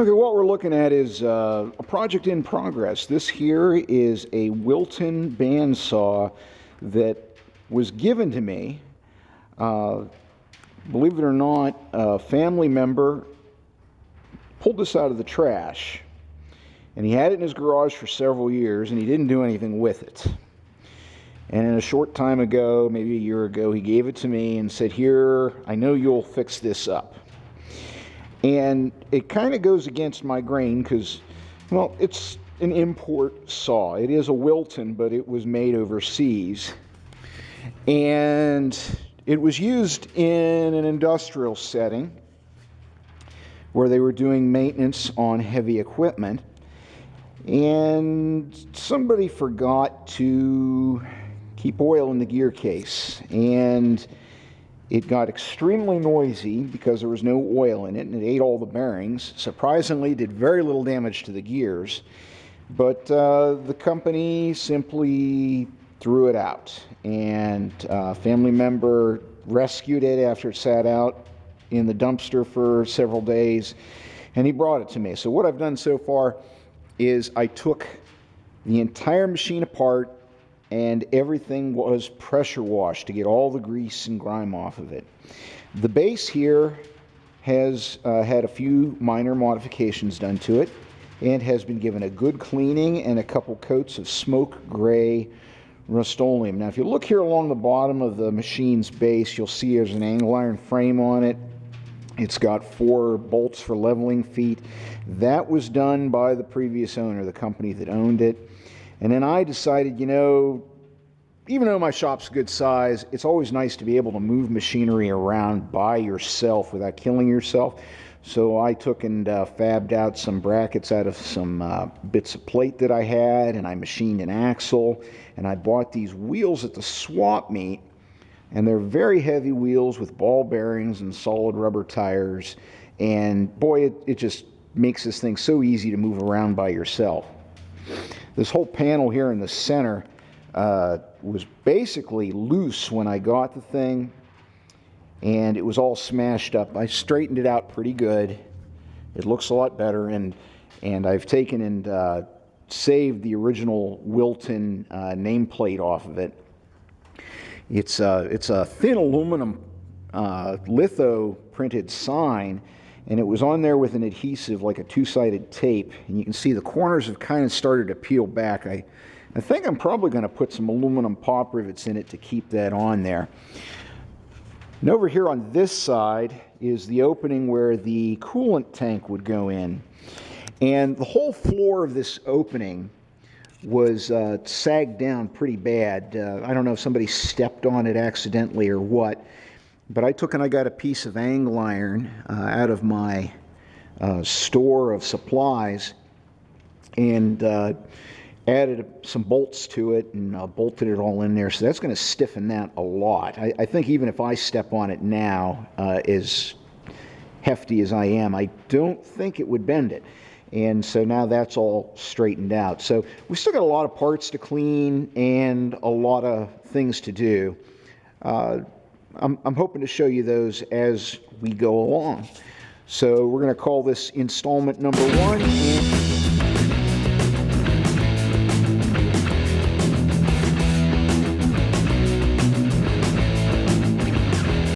Okay, what we're looking at is a project in progress. This here is a Wilton bandsaw that was given to me. Believe it or not, a family member pulled this out of the trash, and he had it in his garage for several years, and he didn't do anything with it. And in a short time ago, maybe a year ago, he gave it to me and said, "Here, I know you'll fix this up." And it kind of goes against my grain because, well, it's an import saw. It is a Wilton, but it was made overseas. And it was used in an industrial setting where they were doing maintenance on heavy equipment. And somebody forgot to keep oil in the gear case. And it got extremely noisy because there was no oil in it, and it ate all the bearings. Surprisingly, did very little damage to the gears, but the company simply threw it out, and a family member rescued it after it sat out in the dumpster for several days, and he brought it to me. So what I've done so far is I took the entire machine apart, and everything was pressure washed to get all the grease and grime off of it. The base here has had a few minor modifications done to it and has been given a good cleaning and a couple coats of smoke gray Rust-Oleum. Now if you look here along the bottom of the machine's base, you'll see there's an angle iron frame on it. It's got 4 bolts for leveling feet. That was done by the previous owner, the company that owned it. And then I decided, you know, even though my shop's a good size, it's always nice to be able to move machinery around by yourself without killing yourself. So I took and fabbed out some brackets out of some bits of plate that I had, and I machined an axle, and I bought these wheels at the swap meet, and they're very heavy wheels with ball bearings and solid rubber tires, and boy, it just makes this thing so easy to move around by yourself. This whole panel here in the center was basically loose when I got the thing, and it was all smashed up. I straightened it out pretty good. It looks a lot better, and I've taken and saved the original Wilton nameplate off of it. It's a thin aluminum litho printed sign, and it was on there with an adhesive, like a 2-sided tape, and you can see the corners have kind of started to peel back. I think I'm probably going to put some aluminum pop rivets in it to keep that on there. And over here on this side is the opening where the coolant tank would go in, and the whole floor of this opening was sagged down pretty bad. I don't know if somebody stepped on it accidentally or what, but I took and I got a piece of angle iron out of my store of supplies and added some bolts to it and bolted it all in there. So that's going to stiffen that a lot. I think even if I step on it now, as hefty as I am, I don't think it would bend it. And so now that's all straightened out. So we've still got a lot of parts to clean and a lot of things to do. I'm hoping to show you those as we go along. So we're going to call this installment number 1.